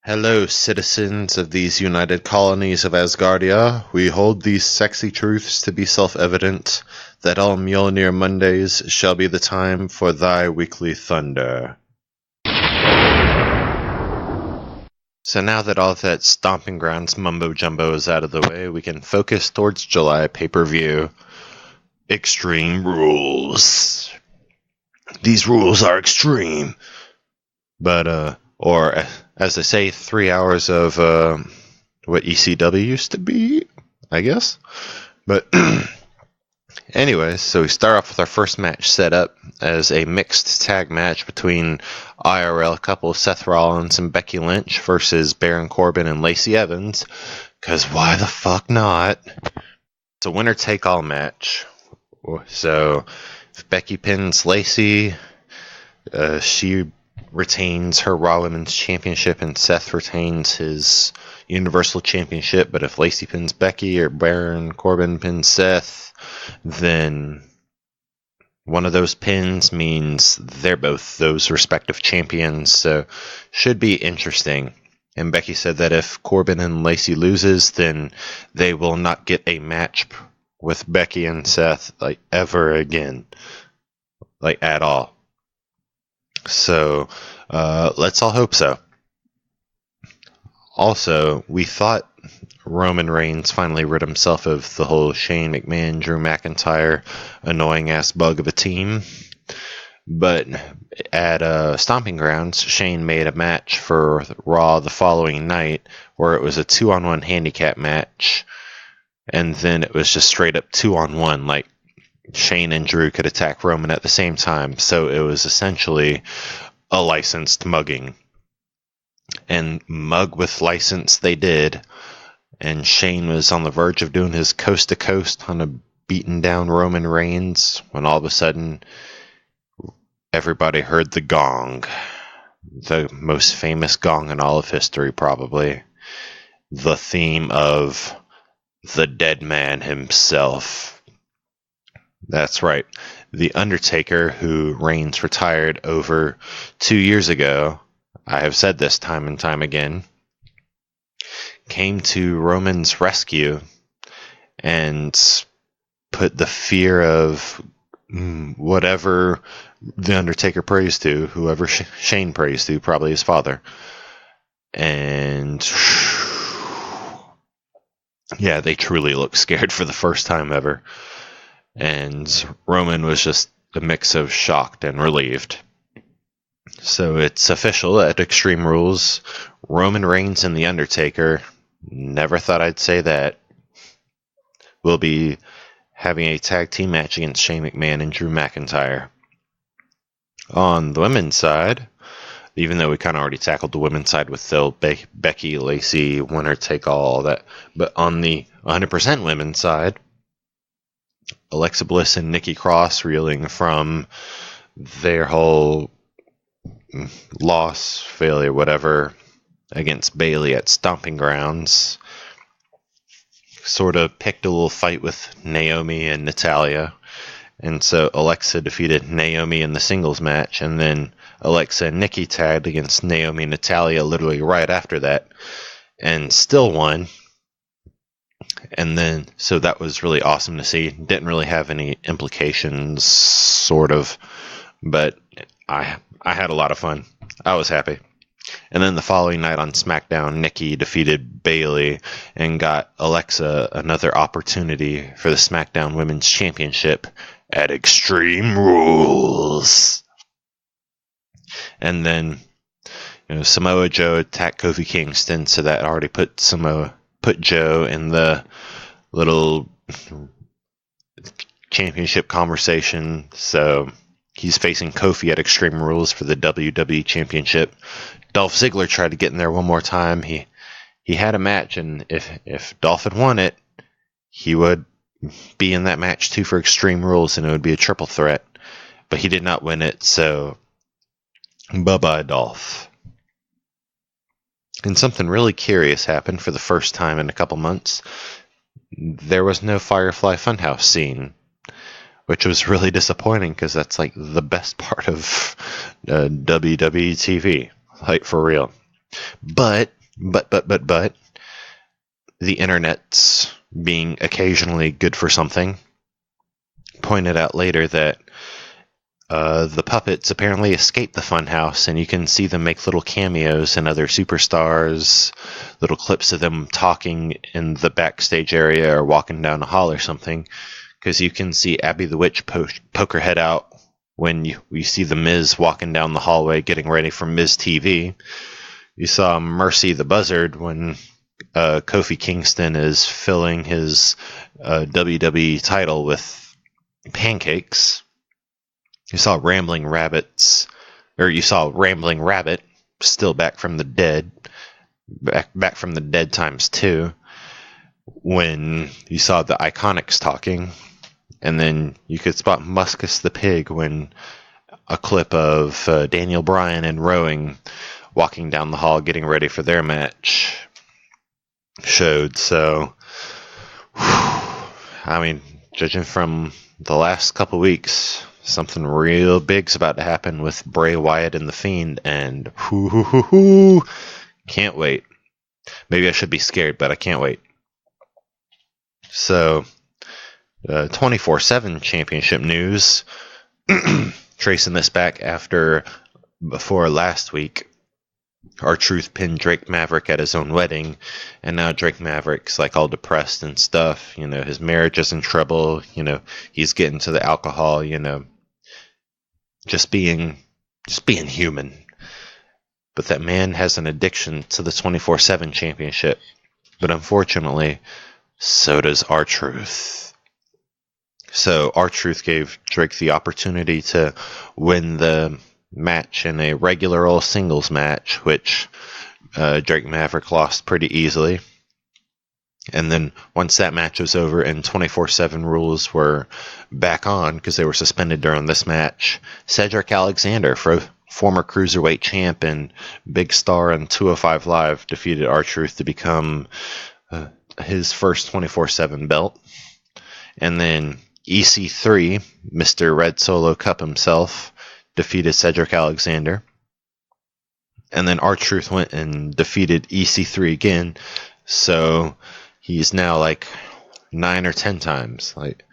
Hello, citizens of these united colonies of Asgardia. We hold these sexy truths to be self-evident, that all Mjolnir Mondays shall be the time for thy weekly thunder. So now that all of that Stomping Grounds mumbo-jumbo is out of the way, we can focus towards July pay-per-view. Extreme Rules. These rules are extreme. But, or as they say, 3 hours of what ECW used to be, I guess. But anyways, so we start off with our first match set up as a mixed tag match between IRL couple Seth Rollins and Becky Lynch versus Baron Corbin and Lacey Evans. Because why the fuck not? It's a winner-take-all match. So if Becky pins Lacey, she retains her Raw Women's Championship and Seth retains his Universal Championship. But if Lacey pins Becky or Baron Corbin pins Seth, then one of those pins means they're both those respective champions. So should be interesting. And Becky said that if Corbin and Lacey loses, then they will not get a match with Becky and Seth like ever again, like at all. So let's all hope so. Also, we thought Roman Reigns finally rid himself of the whole Shane McMahon, Drew McIntyre, annoying ass bug of a team. But at Stomping Grounds, Shane made a match for Raw the following night where it was a 2-on-1 handicap match. And then it was just straight up 2-on-1, like Shane and Drew could attack Roman at the same time. So it was essentially a licensed mugging. And mug with license they did. And Shane was on the verge of doing his coast to coast on a beaten down Roman Reigns when all of a sudden everybody heard the gong. The most famous gong in all of history, probably. The theme of the Deadman himself. That's right. The Undertaker, who Reigns retired over 2 years ago, I have said this time and time again, came to Roman's rescue and put the fear of whatever the Undertaker prays to, whoever Shane prays to, probably his father. And yeah, they truly looked scared for the first time ever. And Roman was just a mix of shocked and relieved. So it's official at Extreme Rules. Roman Reigns and The Undertaker, never thought I'd say that, will be having a tag team match against Shane McMahon and Drew McIntyre. On the women's side, even though we kind of already tackled the women's side with Phil, Becky, Lacey, winner take all that. But on the 100% women's side, Alexa Bliss and Nikki Cross reeling from their whole loss, failure, whatever, against Bayley at Stomping Grounds. Sort of picked a little fight with Naomi and Natalya. And so Alexa defeated Naomi in the singles match, and then Alexa and Nikki tagged against Naomi and Natalya literally right after that, and still won. And then, so that was really awesome to see. Didn't really have any implications, sort of, but I had a lot of fun. I was happy. And then the following night on SmackDown, Nikki defeated Bayley and got Alexa another opportunity for the SmackDown Women's Championship at Extreme Rules. And then, Samoa Joe attacked Kofi Kingston, so that already put Joe in the little championship conversation. So he's facing Kofi at Extreme Rules for the WWE Championship. Dolph Ziggler tried to get in there one more time. He had a match, and if Dolph had won it, he would be in that match too for Extreme Rules, and it would be a triple threat. But he did not win it, so bye-bye, Dolph. And something really curious happened for the first time in a couple months. There was no Firefly Funhouse scene, which was really disappointing because that's like the best part of WWE TV, like for real. But But, the internet's being occasionally good for something pointed out later that the puppets apparently escaped the funhouse, and you can see them make little cameos in other superstars, little clips of them talking in the backstage area or walking down a hall or something, because you can see Abby the Witch poke her head out when you see the Miz walking down the hallway getting ready for Miz TV. You saw Mercy the Buzzard when Kofi Kingston is filling his WWE title with pancakes. You saw Rambling Rabbit, still back from the dead, back from the dead times 2, when you saw the Iconics talking, and then you could spot Muskus the Pig when a clip of Daniel Bryan and Rowing walking down the hall getting ready for their match showed. So, I mean, judging from the last couple weeks, something real big's about to happen with Bray Wyatt and The Fiend, and can't wait. Maybe I should be scared, but I can't wait. So, 24/7 championship news. Tracing this back before last week, R-Truth pinned Drake Maverick at his own wedding, and now Drake Maverick's like all depressed and stuff. You know, his marriage is in trouble. You know, he's getting to the alcohol. You know, just being human. But that man has an addiction to the 24/7 championship. But unfortunately, so does R-Truth. So R-Truth gave Drake the opportunity to win the match in a regular old singles match, which Drake Maverick lost pretty easily. And then once that match was over and 24/7 rules were back on because they were suspended during this match, Cedric Alexander, former Cruiserweight champ and big star on 205 Live, defeated R-Truth to become his first 24/7 belt. And then EC3, Mr. Red Solo Cup himself, defeated Cedric Alexander. And then R-Truth went and defeated EC3 again. So he's now like 9 or 10 times. Like,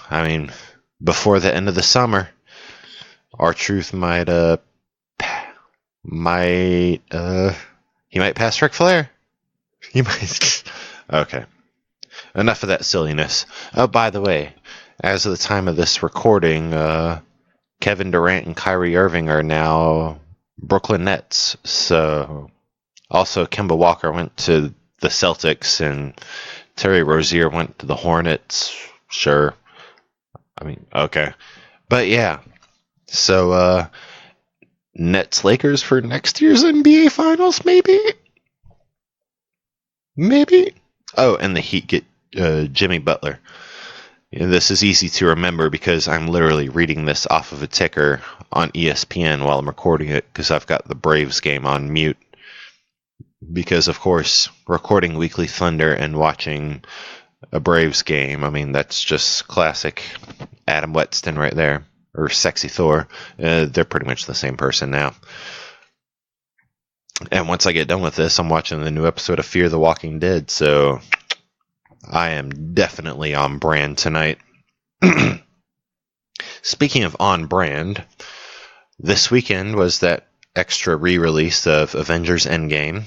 I mean, before the end of the summer, R-Truth might pass Ric Flair. He might. Okay. Enough of that silliness. Oh, by the way, as of the time of this recording, Kevin Durant and Kyrie Irving are now Brooklyn Nets. So, also Kemba Walker went to the Celtics and Terry Rozier went to the Hornets. Sure. I mean, okay. But yeah. So, Nets Lakers for next year's NBA Finals, maybe? Maybe? Oh, and the Heat get Jimmy Butler. This is easy to remember because I'm literally reading this off of a ticker on ESPN while I'm recording it because I've got the Braves game on mute. Because, of course, recording Weekly Thunder and watching a Braves game, I mean, that's just classic Adam Weston right there. Or Sexy Thor. They're pretty much the same person now. And once I get done with this, I'm watching the new episode of Fear the Walking Dead, so I am definitely on brand tonight. Speaking of on brand, this weekend was that extra re-release of Avengers Endgame,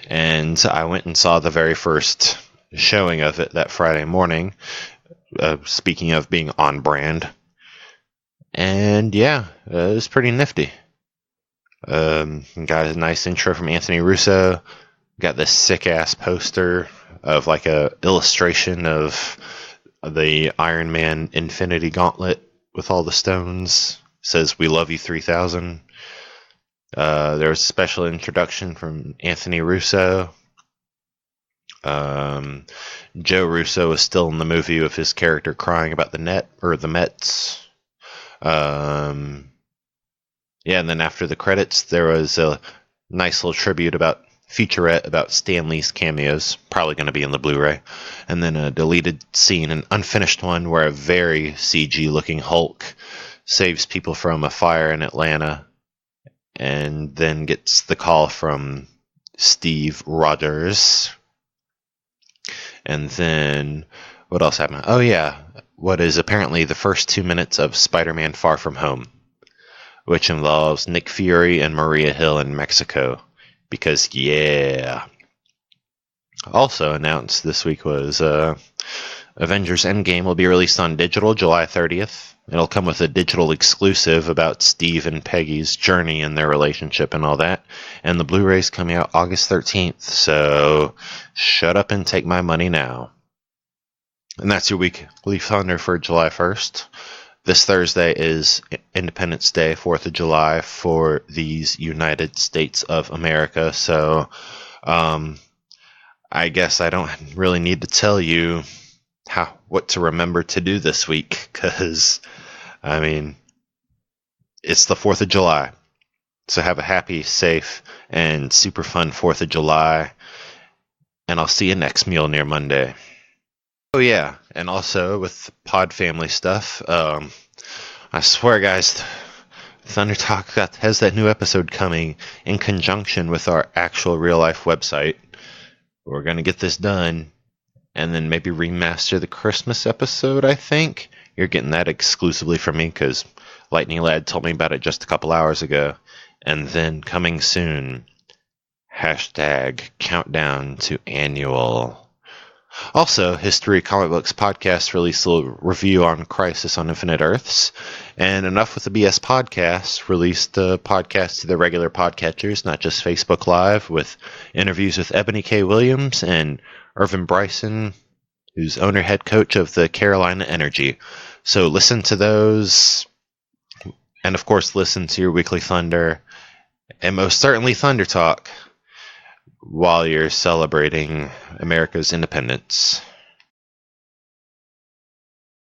and I went and saw the very first showing of it that Friday morning, speaking of being on brand. And yeah, it was pretty nifty. Got a nice intro from Anthony Russo. Got this sick-ass poster of like a illustration of the Iron Man Infinity Gauntlet with all the stones. It says, "We love you 3000." There was a special introduction from Anthony Russo. Joe Russo is still in the movie with his character crying about the Mets. Yeah, and then after the credits, there was a nice little featurette about Stan Lee's cameos, probably going to be in the Blu-ray, and then a deleted scene, an unfinished one, where a very CG-looking Hulk saves people from a fire in Atlanta, and then gets the call from Steve Rogers. And then, what else happened? Oh yeah, what is apparently the first 2 minutes of Spider-Man Far From Home, which involves Nick Fury and Maria Hill in Mexico. Because, yeah. Also announced this week was Avengers Endgame will be released on digital July 30th. It'll come with a digital exclusive about Steve and Peggy's journey and their relationship and all that. And the Blu-ray's coming out August 13th, so shut up and take my money now. And that's your weekly thunder for July 1st. This Thursday is Independence Day, 4th of July for these United States of America, so I guess I don't really need to tell you what to remember to do this week, because, I mean, it's the 4th of July. So have a happy, safe, and super fun 4th of July, and I'll see you next Mjolnir Monday. Oh yeah, and also with Pod Family stuff, I swear guys, Thunder Talk has that new episode coming in conjunction with our actual real-life website. We're going to get this done, and then maybe remaster the Christmas episode, I think. You're getting that exclusively from me, because Lightning Lad told me about it just a couple hours ago. And then coming soon, #countdown to annual. Also, History Comic Books Podcast released a little review on Crisis on Infinite Earths. And Enough with the BS Podcast released a podcast to the regular podcatchers, not just Facebook Live, with interviews with Ebony K. Williams and Irvin Bryson, who's owner head coach of the Carolina Energy. So listen to those, and of course listen to your weekly Thunder, and most certainly Thunder Talk, while you're celebrating America's independence.